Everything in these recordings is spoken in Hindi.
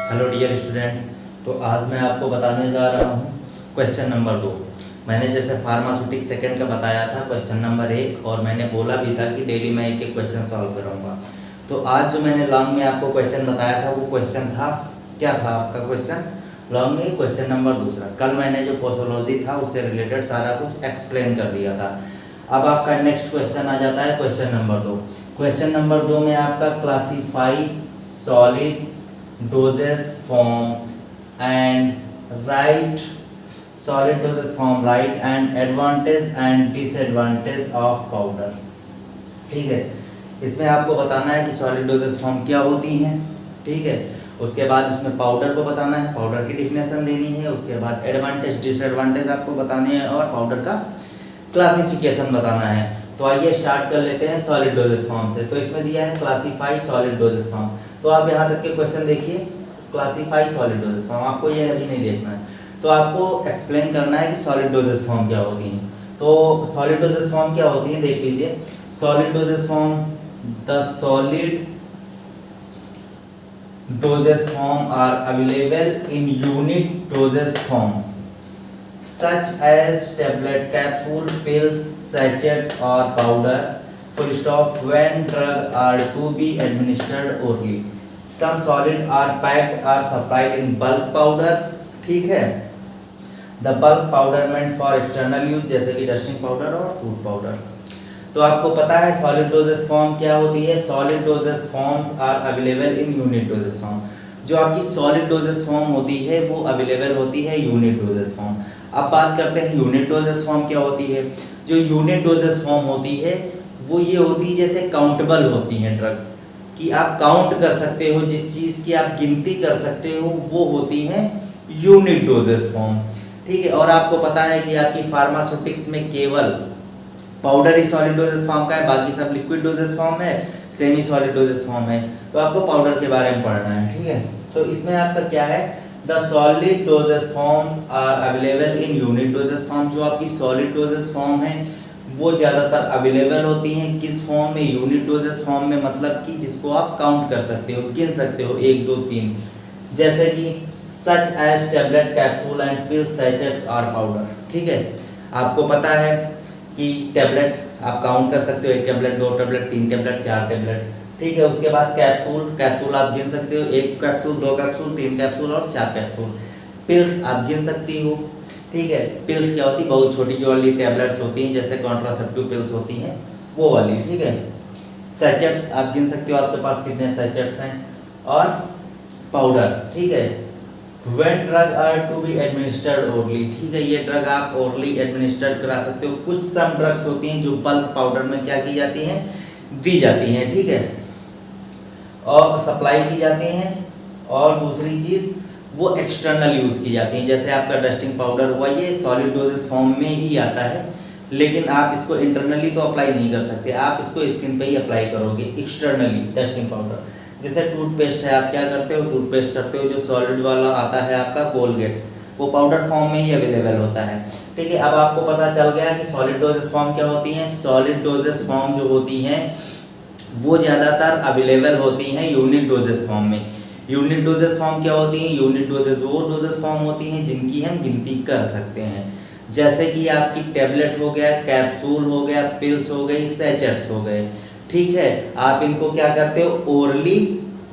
Hello dear student. तो आज मैं आपको बताने जा रहा हूँ क्वेश्चन नंबर 2। मैंने जैसे फार्मास्यूटिक सेकंड का बताया था क्वेश्चन नंबर 1, और मैंने बोला भी था कि डेली मैं एक एक क्वेश्चन सॉल्व करूँगा। तो आज जो मैंने लॉन्ग में आपको क्वेश्चन बताया था वो क्वेश्चन था, क्या था आपका क्वेश्चन लॉन्ग में? Question number 2। कल मैंने जो पोसोलॉजी था उससे रिलेटेड सारा कुछ एक्सप्लेन कर दिया था। अब आपका नेक्स्ट क्वेश्चन आ जाता है क्वेश्चन नंबर 2। क्वेश्चन नंबर 2 में आपका classify solid dosage form and write solid dosage form, write and advantage and disadvantage of powder। ठीक है, इसमें आपको बताना है कि सॉलिड डोजेज फॉर्म क्या होती हैं। ठीक है, उसके बाद उसमें पाउडर को बताना है, पाउडर की डिफिनेशन देनी है, उसके बाद एडवांटेज डिसएडवांटेज आपको बताने हैं और पाउडर का क्लासिफिकेशन बताना है। तो आइए स्टार्ट कर लेते हैं सॉलिड डोजेज फॉर्म से। तो इसमें दिया है क्लासीफाई सॉलिड डोजेज फॉर्म। तो आप यहाँ तक के क्वेश्चन देखिए, क्लासीफाई सॉलिड डोजेज फॉर्म, आपको ये अभी नहीं देखना है। तो आपको एक्सप्लेन करना है कि सॉलिड डोजेज फॉर्म क्या होती हैं। तो सॉलिड डोजेज फॉर्म क्या होती है देख लीजिए। Solid dosage form, the solid dosage form are available in unit dosage form such as tablet, capsule, pills, sachets or powder, full stop, when drug are to be administered orally. Some solid are packed or supplied in bulk powder। ठीक है, the bulk powder meant for external use जैसे कि डस्टिंग पाउडर और फूड पाउडर। तो आपको पता है सॉलिड डोजेज फॉर्म क्या होती है। Solid dosage forms are available in unit dosage form. जो आपकी सॉलिड डोजेज फॉर्म होती है वो अवेलेबल होती है यूनिट डोजेज फॉर्म। अब बात करते हैं यूनिट डोजेज फॉर्म क्या होती है। जो यूनिट डोजेज फॉर्म होती है वो ये होती है जैसे काउंटेबल होती हैं ड्रग्स, कि आप काउंट कर सकते हो, जिस चीज़ की आप गिनती कर सकते हो वो होती हैं यूनिट डोजेज फॉर्म। ठीक है, और आपको पता है कि आपकी फार्मास्यूटिक्स में केवल पाउडर ही सॉलिड डोजेज फॉर्म का है, बाकी सब लिक्विड डोजेज फॉर्म है, सेमी सॉलिड डोजेज फॉर्म है। तो आपको पाउडर के बारे में पढ़ना है। ठीक है, तो इसमें आपका क्या है, the solid dosage forms are available in unit dosage form. जो आपकी सॉलिड डोजेज फॉर्म है वो ज़्यादातर अवेलेबल होती हैं किस फॉर्म में, यूनिट डोजेज फॉर्म में, मतलब कि जिसको आप काउंट कर सकते हो, गिन सकते हो 1 2 3, जैसे कि such as tablet, capsule and pill, sachets और पाउडर। ठीक है, आपको पता है कि टैबलेट आप काउंट कर सकते हो, 1 टैबलेट, 2 टैबलेट, 3 टैबलेट, 4 टैबलेट। ठीक है, उसके बाद कैप्सूल, कैप्सूल आप गिन सकते हो, 1 कैप्सूल, 2 कैप्सूल, 3 कैप्सूल और 4 कैप्सूल। पिल्स आप गिन सकती हो। ठीक है, पिल्स क्या होती है, बहुत छोटी जो वाली टैबलेट्स होती हैं जैसे कॉन्ट्रासेप्टिव पिल्स होती हैं वो वाली। ठीक है, सैचेट्स आप गिन सकते हो, आपके पास कितने सैचेट्स हैं, और पाउडर। ठीक है, When drug are to be administered orally। ठीक है, ये ड्रग आप orally एडमिनिस्टर्ड करा सकते हो। कुछ सम ड्रग्स होती हैं जो बल्क पाउडर में क्या की जाती हैं, दी जाती हैं। ठीक है, और सप्लाई की जाती हैं, और दूसरी चीज़ वो एक्सटर्नल यूज़ की जाती हैं। जैसे आपका डस्टिंग पाउडर हुआ, ये सॉलिड डोजेज फॉर्म में ही आता है, लेकिन आप इसको इंटरनली तो अप्लाई नहीं कर सकते, आप इसको स्किन पे ही अप्लाई करोगे एक्सटर्नली। डस्टिंग पाउडर जैसे टूथपेस्ट है, आप क्या करते हो, टूथपेस्ट करते हो, जो सॉलिड वाला आता है आपका कोलगेट, वो पाउडर फॉर्म में ही अवेलेबल होता है। ठीक है, अब आपको पता चल गया कि सॉलिड डोजेज फॉर्म क्या होती हैं। सॉलिड डोजेज फॉर्म जो होती हैं वो ज़्यादातर अवेलेबल होती हैं यूनिट डोजेज फॉर्म में। यूनिट डोजेज फॉर्म क्या होती हैं, यूनिट डोजेज वो डोजेज फॉर्म होती हैं जिनकी हम गिनती कर सकते हैं, जैसे कि आपकी टैबलेट हो गया, कैप्सूल हो गया, पिल्स हो गई, सैचेट्स हो गए। ठीक है, आप इनको क्या करते हो, ओरली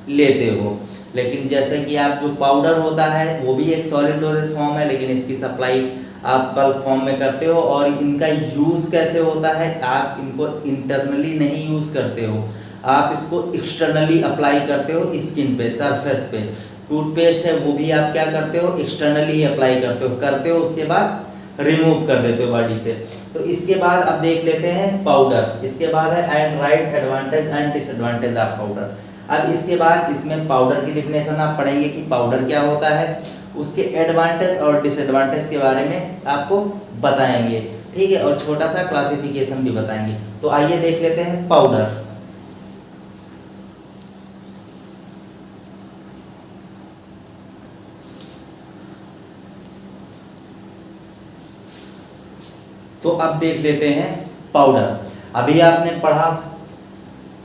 लेते हो। लेकिन जैसे कि आप जो पाउडर होता है वो भी एक सॉलिड डोजेज फॉर्म है, लेकिन इसकी सप्लाई आप बल्क फॉर्म में करते हो। और इनका यूज़ कैसे होता है, आप इनको इंटरनली नहीं यूज़ करते हो, आप इसको एक्सटर्नली अप्लाई करते हो स्किन पे, सरफेस पे। टूथपेस्ट है वो भी आप क्या करते हो, एक्सटर्नली अप्लाई करते हो, उसके बाद रिमूव कर देते हो बॉडी से। तो इसके बाद अब देख लेते हैं पाउडर। इसके बाद है and right advantage and disadvantage of powder. अब इसके बाद इसमें पाउडर की डिफिनेशन आप पढ़ेंगे कि पाउडर क्या होता है, उसके एडवांटेज और डिसएडवांटेज के बारे में आपको बताएंगे। ठीक है, और छोटा सा क्लासिफिकेशन भी बताएंगे। तो आइए देख लेते हैं पाउडर। तो अब देख लेते हैं पाउडर। अभी आपने पढ़ा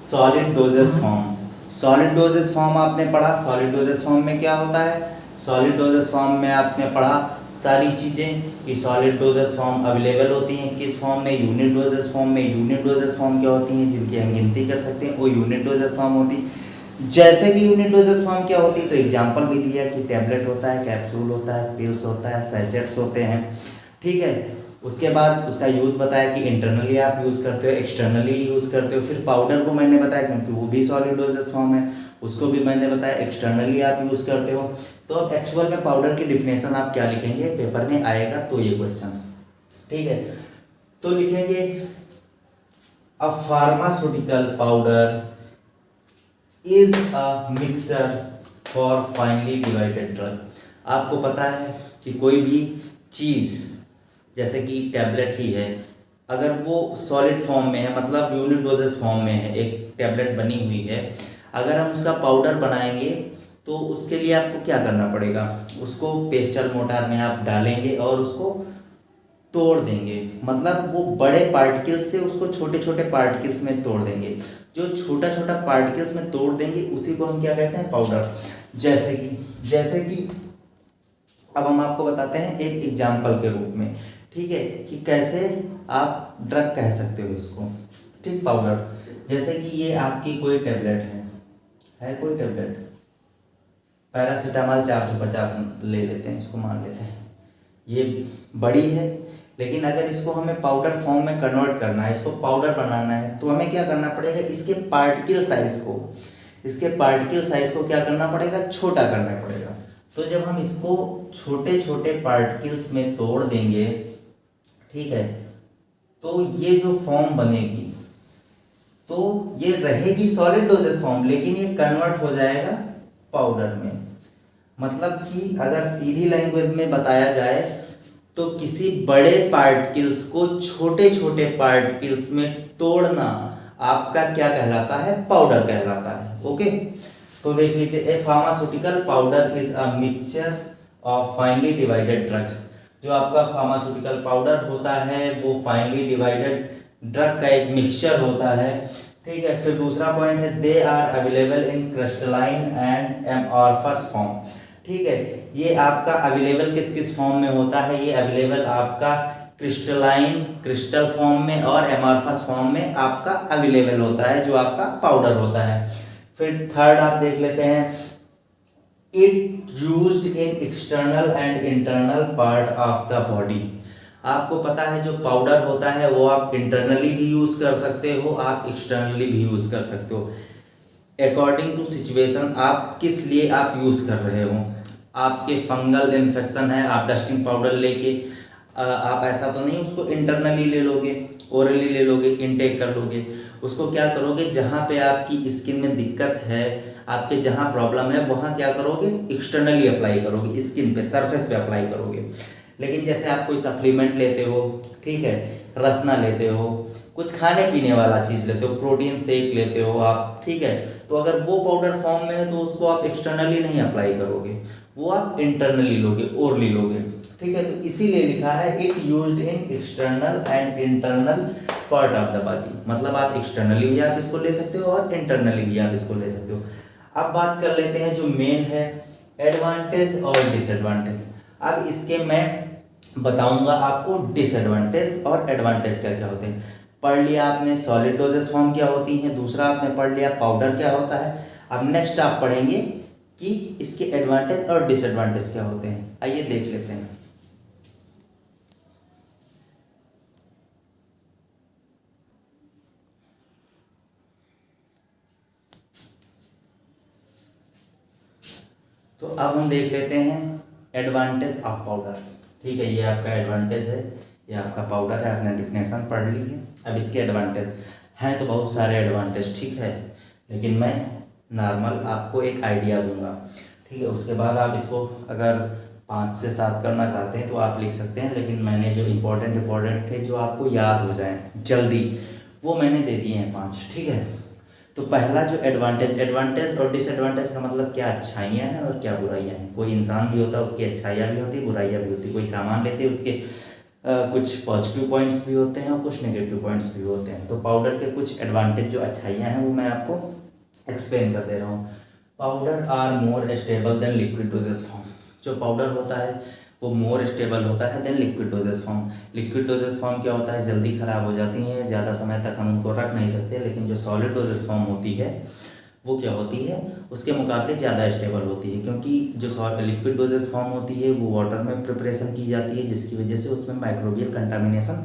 solid dosage form, solid dosage form आपने पढ़ा, सॉलिड डोजेस फॉर्म में क्या होता है, सॉलिड डोजेस फॉर्म में आपने पढ़ा सारी चीज़ें कि सॉलिड डोजेस फॉर्म अवेलेबल होती हैं किस फॉर्म में, यूनिट डोजेस फॉर्म में। यूनिट डोजेस फॉर्म क्या होती हैं, जिनकी हम गिनती कर सकते हैं, वो यूनिट डोजेस फॉर्म होती। जैसे कि यूनिट डोजेस फॉर्म क्या होती है, तो एग्जांपल भी दिया कि टैबलेट होता है, कैप्सूल होता है, पिल्स होता है, सैचेट्स होते हैं, ठीक है। उसके बाद उसका यूज़ बताया कि इंटरनली आप यूज़ करते हो, एक्सटर्नली यूज़ करते हो। फिर पाउडर को मैंने बताया क्योंकि वो भी सॉलिड डोजेस फॉर्म है, उसको भी मैंने बताया एक्सटर्नली आप यूज़ करते हो। तो अब एक्चुअल में पाउडर की डिफिनेशन आप क्या लिखेंगे, पेपर में आएगा तो ये क्वेश्चन, ठीक है। तो लिखेंगे a pharmaceutical powder is a mixer for finally divided drug. आपको पता है कि कोई भी चीज़ जैसे कि टैबलेट ही है, अगर वो सॉलिड फॉर्म में है, मतलब यूनिट डोजेस फॉर्म में है, एक टैबलेट बनी हुई है, अगर हम उसका पाउडर बनाएंगे तो उसके लिए आपको क्या करना पड़ेगा, उसको पेस्टल मोटार में आप डालेंगे और उसको तोड़ देंगे, मतलब वो बड़े पार्टिकल्स से उसको छोटे छोटे पार्टिकल्स में तोड़ देंगे। जो छोटा छोटा पार्टिकल्स में तोड़ देंगे उसी को हम क्या कहते हैं, पाउडर। जैसे कि अब हम आपको बताते हैं एक एग्जाम्पल के रूप में, ठीक है, कि कैसे आप ड्रग कह सकते हो इसको, ठीक, पाउडर। जैसे कि ये आपकी कोई टेबलेट है कोई टेबलेट, पैरासीटामॉल 450 ले लेते हैं, इसको मान लेते हैं, ये बड़ी है, लेकिन अगर इसको हमें पाउडर फॉर्म में कन्वर्ट करना है, इसको पाउडर बनाना है, तो हमें क्या करना पड़ेगा, इसके पार्टिकल साइज को क्या करना पड़ेगा, छोटा करना पड़ेगा। तो जब हम इसको छोटे छोटे पार्टिकल्स में तोड़ देंगे, ठीक है, तो ये जो फॉर्म बनेगी, तो ये रहेगी सॉलिड डोजेस फॉर्म, लेकिन ये कन्वर्ट हो जाएगा पाउडर में। मतलब कि अगर सीधी लैंग्वेज में बताया जाए तो किसी बड़े पार्टिकल्स को छोटे छोटे पार्टिकल्स में तोड़ना आपका क्या कहलाता है, पाउडर कहलाता है। ओके, तो देख लीजिए, a pharmaceutical powder is a mixture of finely divided drug. जो आपका फार्मास्यूटिकल पाउडर होता है वो फाइनली डिवाइडेड ड्रग का एक मिक्सचर होता है, ठीक है। फिर दूसरा पॉइंट है they are available in crystalline and amorphous form, ठीक है। ये आपका अवेलेबल किस किस फॉर्म में होता है, ये अवेलेबल आपका क्रिस्टलाइन क्रिस्टल फॉर्म में और एमॉर्फस फॉर्म में आपका अवेलेबल होता है, जो आपका पाउडर होता है। फिर थर्ड आप देख लेते हैं, it used in external and internal part of the body. आपको पता है जो पाउडर होता है वो आप इंटरनली भी यूज़ कर सकते हो, आप एक्सटर्नली भी यूज़ कर सकते हो, अकॉर्डिंग टू सिचुएशन आप किस लिए आप यूज़ कर रहे हो। आपके फंगल इन्फेक्शन है, आप डस्टिंग पाउडर लेके आप ऐसा तो नहीं उसको इंटरनली ले लोगे, ओरली ले लोगे, इनटेक कर लोगे। उसको क्या करोगे, जहाँ पे आपकी स्किन में दिक्कत है, आपके जहाँ प्रॉब्लम है वहाँ क्या करोगे, एक्सटर्नली अप्लाई करोगे, स्किन पे सरफेस पे अप्लाई करोगे। लेकिन जैसे आप कोई सप्लीमेंट लेते हो, ठीक है, रसना लेते हो, कुछ खाने पीने वाला चीज़ लेते हो, प्रोटीन शेक लेते हो आप, ठीक है, तो अगर वो पाउडर फॉर्म में है तो उसको आप एक्सटर्नली नहीं अप्लाई करोगे, वो आप इंटरनली लोगे, ओरली लोगे, ठीक है। तो इसीलिए लिखा है it used in external and internal part of the body, मतलब आप एक्सटर्नली भी आप इसको ले सकते हो और इंटरनली भी आप इसको ले सकते हो। अब बात कर लेते हैं जो मेन है एडवांटेज और डिसएडवांटेज। अब इसके मैं बताऊंगा आपको डिसएडवांटेज और एडवांटेज क्या क्या होते हैं। पढ़ लिया आपने सॉलिड डोजेस फॉर्म क्या होती हैं, दूसरा आपने पढ़ लिया पाउडर क्या होता है। अब नेक्स्ट आप पढ़ेंगे कि इसके एडवांटेज और डिसएडवांटेज क्या होते हैं। आइए देख लेते हैं। तो अब हम देख लेते हैं एडवांटेज ऑफ पाउडर, ठीक है, ये आपका एडवांटेज है, ये आपका पाउडर है, आपने डिफिनेशन पढ़ ली है। अब इसके एडवांटेज हैं तो बहुत सारे एडवांटेज, ठीक है, लेकिन मैं नॉर्मल आपको एक आइडिया दूंगा, ठीक है। उसके बाद आप इसको अगर 5 से 7 करना चाहते हैं तो आप लिख सकते हैं, लेकिन मैंने जो इम्पोर्टेंट थे जो आपको याद हो जाए जल्दी, वो मैंने दे दिए हैं 5, ठीक है। तो पहला जो एडवांटेज और डिसएडवांटेज का मतलब क्या अच्छाइयाँ हैं और क्या बुराइयाँ हैं। कोई इंसान भी होता है उसकी अच्छाइयाँ भी होती, बुराइयाँ भी होती। कोई सामान लेते हैं उसके कुछ पॉजिटिव पॉइंट्स भी होते हैं और कुछ नेगेटिव पॉइंट्स भी होते हैं। तो पाउडर के कुछ एडवांटेज जो अच्छाइयाँ हैं वो मैं आपको एक्सप्लेन कर दे रहा हूँ। Powder are more stable than liquid dosage form. जो पाउडर होता है वो मोर स्टेबल होता है than liquid dosage form. Liquid dosage form क्या होता है, जल्दी ख़राब हो जाती हैं, ज़्यादा समय तक हम उनको रख नहीं सकते। लेकिन जो सॉलिड डोजेस फॉर्म होती है वो क्या होती है, उसके मुकाबले ज़्यादा स्टेबल होती है, क्योंकि जो लिक्विड डोजेस फॉर्म होती है वो वाटर में प्रिपरेशन की जाती है, जिसकी वजह से उसमें माइक्रोबियल कंटामिनेशन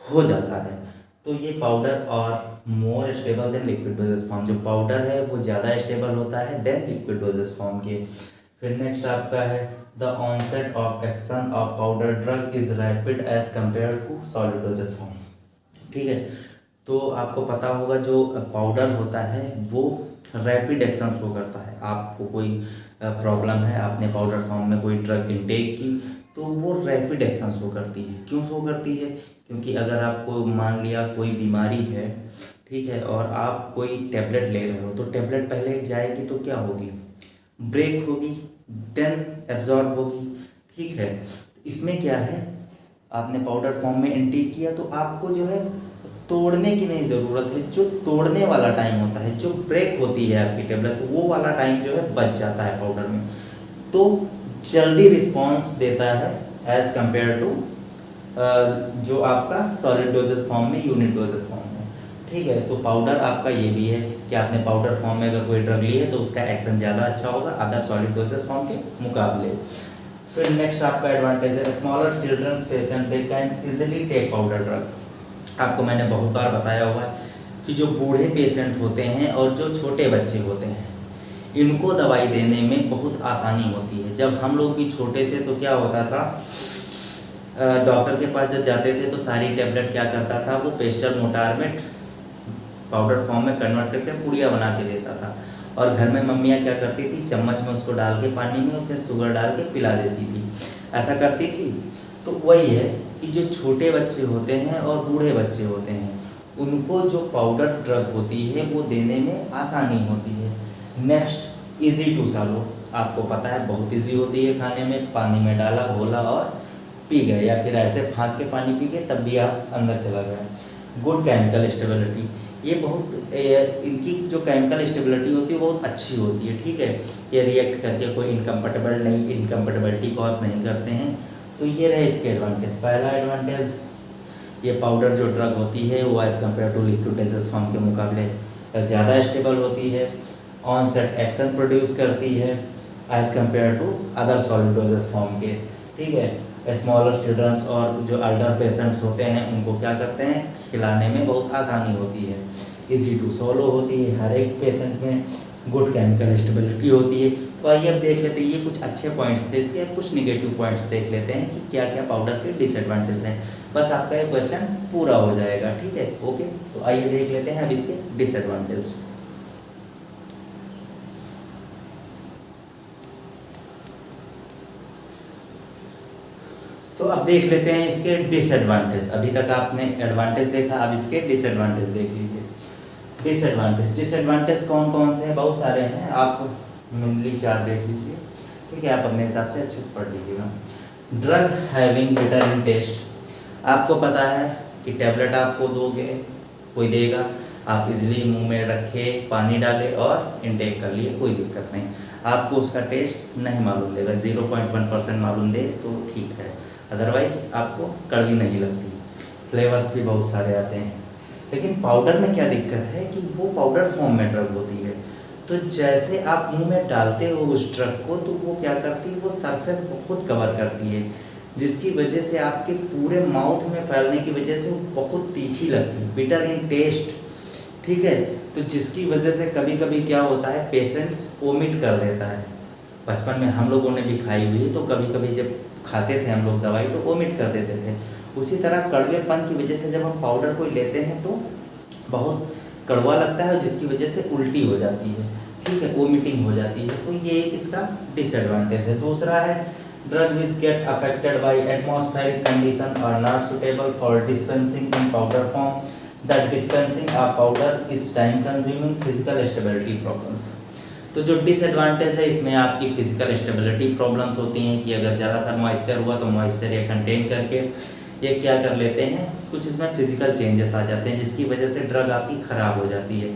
हो जाता है। तो ये पाउडर और मोर stable than liquid dosage form, जो पाउडर है वो ज़्यादा स्टेबल होता है देन लिक्विड डोजेस फॉर्म के। फिर नेक्स्ट आपका है the onset of action of powder drug is rapid as compare to solid dosage form. ठीक है, तो आपको पता होगा जो पाउडर होता है वो रैपिड एक्शन शो करता है। आपको कोई प्रॉब्लम है, आपने पाउडर फॉर्म में कोई ड्रग इनटेक की, तो वो रैपिड एक्शन शो करती है। क्यों शो करती है, क्योंकि अगर आपको मान लिया कोई बीमारी है, ठीक है, और आप कोई टेबलेट ले रहे हो, तो टेबलेट पहले जाएगी तो क्या होगी, ब्रेक होगी, देन एब्जॉर्ब होगी। ठीक है, इसमें क्या है, आपने पाउडर फॉर्म में इनटेक किया तो आपको जो है तोड़ने की नहीं ज़रूरत है। जो तोड़ने वाला टाइम होता है, जो ब्रेक होती है आपकी टेबलेट, तो वो वाला टाइम जो है बच जाता है पाउडर में, तो जल्दी रिस्पॉन्स देता है एज़ कम्पेयर टू जो आपका सॉलिड डोजेस फॉर्म में, यूनिट डोजेस फॉर्म में। ठीक है, तो पाउडर आपका ये भी है कि आपने पाउडर फॉर्म में अगर कोई ड्रग ली है तो उसका एक्शन ज़्यादा अच्छा होगा अदर सॉलिड डोजेस फॉर्म के मुकाबले। फिर नेक्स्ट आपका एडवांटेज है smaller childrens patient they can easily take powder drug. आपको मैंने बहुत बार बताया हुआ है कि जो बूढ़े पेशेंट होते हैं और जो छोटे बच्चे होते हैं, इनको दवाई देने में बहुत आसानी होती है। जब हम लोग भी छोटे थे तो क्या होता था, डॉक्टर के पास जब जाते थे तो सारी टेबलेट क्या करता था, वो पेस्टल मोटार में पाउडर फॉर्म में कन्वर्ट करके पुड़िया बना के देता था, और घर में मम्मियाँ क्या करती थी, चम्मच में उसको डाल के पानी में उसमें शुगर डाल के पिला देती थी, ऐसा करती थी। तो वही है कि जो छोटे बच्चे होते हैं और बूढ़े बच्चे होते हैं, उनको जो पाउडर ड्रग होती है वो देने में आसानी होती है। नेक्स्ट इजी टू सॉलो, आपको पता है बहुत इजी होती है खाने में, पानी में डाला, घोला और पी गए, या फिर ऐसे फाँक के पानी पी गए तब भी आप अंदर चला गया। गुड केमिकल स्टेबिलिटी, ये बहुत इनकी जो केमिकल स्टेबिलिटी होती है बहुत अच्छी होती है। ठीक है, ये रिएक्ट करके कोई इनकम्पेटिबिलिटी कॉज नहीं करते हैं। तो ये रहे इसके एडवांटेज। पहला एडवांटेज, ये पाउडर जो ड्रग होती है वो as compare to liquid dosage form के मुकाबले ज़्यादा स्टेबल होती है, ऑनसेट एक्शन प्रोड्यूस करती है as compare to other solid dosage form के। ठीक है, स्मॉलर चिल्ड्रंस और जो अल्डर पेशेंट्स होते हैं उनको क्या करते हैं, खिलाने में बहुत आसानी होती है, इजी टू सॉलो होती है हर एक पेशेंट में, गुड केमिकल स्टेबिलिटी होती है। तो आइए अब देख लेते हैं, ये कुछ अच्छे पॉइंट्स थे इसके, अब कुछ निगेटिव पॉइंट्स देख लेते हैं कि क्या क्या पाउडर के डिसएडवांटेज हैं। बस आपका ये क्वेश्चन पूरा हो जाएगा। ठीक है, ओके, तो आइए देख लेते हैं अब इसके डिसएडवांटेज। तो अब देख लेते हैं इसके डिसएडवांटेज। अभी तक आपने एडवांटेज देखा, अब इसके डिसएडवांटेज देख लीजिए। डिसएडवांटेज कौन कौन से हैं, बहुत सारे हैं, आप मेनली 4 देख लीजिए। ठीक है, आप अपने हिसाब से अच्छे से पढ़ लीजिएगा। Drug having bitter in taste, आपको पता है कि टैबलेट आपको दोगे, कोई देगा, आप इजीली मुंह में रखे, पानी डाले और इनटेक कर लिए, कोई दिक्कत नहीं। आपको उसका टेस्ट नहीं मालूम देगा, 0.1% मालूम दे तो ठीक है, अदरवाइज़ आपको कड़वी नहीं लगती। फ्लेवर्स भी बहुत सारे आते हैं। लेकिन पाउडर में क्या दिक्कत है कि वो पाउडर फॉर्म में ड्रग होती है, तो जैसे आप मुंह में डालते हो उस ड्रग को, तो वो क्या करती है, वो सरफेस बहुत कवर करती है, जिसकी वजह से आपके पूरे माउथ में फैलने की वजह से वो बहुत तीखी लगती है, बिटर इन टेस्ट। ठीक है, तो जिसकी वजह से कभी कभी क्या होता है, पेशेंट्स वोमिट कर देता है। बचपन में हम लोगों ने भी खाई हुई है, तो कभी कभी जब खाते थे हम लोग दवाई तो वोमिट कर देते थे। उसी तरह कड़वेपन की वजह से जब हम पाउडर को लेते हैं तो बहुत कड़वा लगता है, जिसकी वजह से उल्टी हो जाती है। ठीक है, वोमिटिंग हो जाती है, तो ये इसका डिसएडवांटेज है। दूसरा है drug which get affected by atmospheric condition are not suitable for dispensing in powder form, the dispensing of powder is time consuming, physical stability problems. तो जो डिसएडवांटेज है इसमें आपकी फिजिकल स्टेबिलिटी प्रॉब्लम्स होती हैं कि अगर ज़्यादा सा मॉइस्चर हुआ तो मॉइस्चर ये कंटेन करके ये क्या कर लेते हैं, कुछ इसमें फिजिकल चेंजेस आ जाते हैं, जिसकी वजह से ड्रग आपकी ख़राब हो जाती है।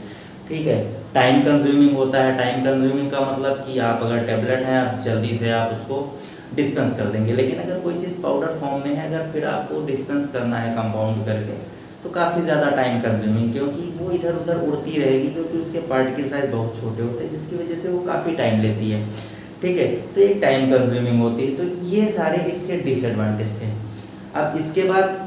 ठीक है। टाइम कंज्यूमिंग होता है, टाइम कंज्यूमिंग का मतलब कि आप अगर टेबलेट है आप जल्दी से आप उसको डिस्पेंस कर देंगे, लेकिन अगर कोई चीज़ पाउडर फॉर्म में है अगर फिर आपको डिस्पेंस करना है कंपाउंड करके तो काफ़ी ज़्यादा टाइम कंज्यूमिंग, क्योंकि वो इधर उधर उड़ती रहेगी, क्योंकि उसके पार्टिकल साइज बहुत छोटे होते हैं जिसकी वजह से वो काफ़ी टाइम लेती है। ठीक है, तो एक टाइम कंज्यूमिंग होती है। तो ये सारे इसके डिसएडवांटेज थे। अब इसके बाद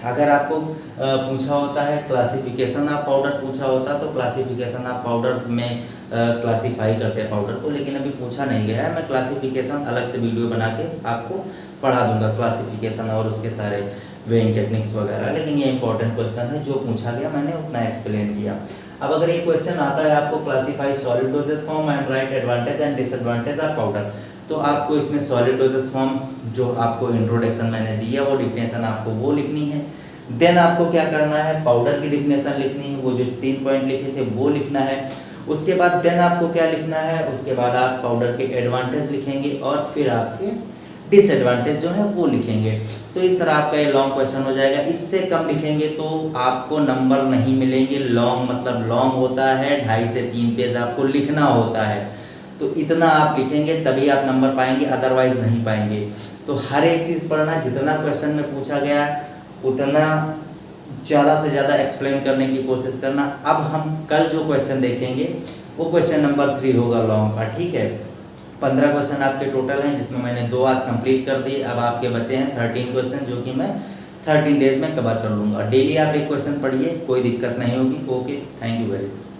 अगर आपको पूछा होता है क्लासिफिकेशन ऑफ पाउडर पूछा होता तो क्लासिफिकेशन ऑफ पाउडर में क्लासीफाई करते हैं पाउडर को, लेकिन अभी पूछा नहीं गया है। मैं क्लासिफिकेशन अलग से वीडियो बना के आपको पढ़ा दूंगा, क्लासिफिकेशन और उसके सारे वेइंग टेक्निक्स वगैरह। लेकिन ये इंपॉर्टेंट क्वेश्चन है, जो पूछा गया मैंने उतना एक्सप्लेन किया। अब अगर ये क्वेश्चन आता है आपको classify solid dosage form and right advantage and disadvantage of powder, तो आपको इसमें सॉलिड डोजेस फॉर्म जो आपको इंट्रोडक्शन मैंने दिया वो डिफिनेशन आपको वो लिखनी है। देन आपको क्या करना है, पाउडर की डिफिनेशन लिखनी है, वो जो 3 पॉइंट लिखे थे वो लिखना है। उसके बाद देन आपको क्या लिखना है, उसके बाद आप पाउडर के एडवांटेज लिखेंगे और फिर आपके डिसएडवांटेज जो है वो लिखेंगे। तो इस तरह आपका ये लॉन्ग क्वेश्चन हो जाएगा। इससे कम लिखेंगे तो आपको नंबर नहीं मिलेंगे। लॉन्ग मतलब लॉन्ग होता है 2.5 से 3 पेज आपको लिखना होता है, तो इतना आप लिखेंगे तभी आप नंबर पाएंगे, अदरवाइज नहीं पाएंगे। तो हर एक चीज़ पढ़ना, जितना क्वेश्चन में पूछा गया उतना ज़्यादा से ज़्यादा एक्सप्लेन करने की कोशिश करना। अब हम कल जो क्वेश्चन देखेंगे वो क्वेश्चन नंबर 3 होगा लॉन्ग का। ठीक है, 15 क्वेश्चन आपके टोटल हैं, जिसमें मैंने 2 आज कंप्लीट कर दिए। अब आपके बचे हैं 13 क्वेश्चन, जो कि मैं 13 डेज में कवर कर लूँगा। डेली आप एक क्वेश्चन पढ़िए, कोई दिक्कत नहीं होगी। Okay, thank you very much.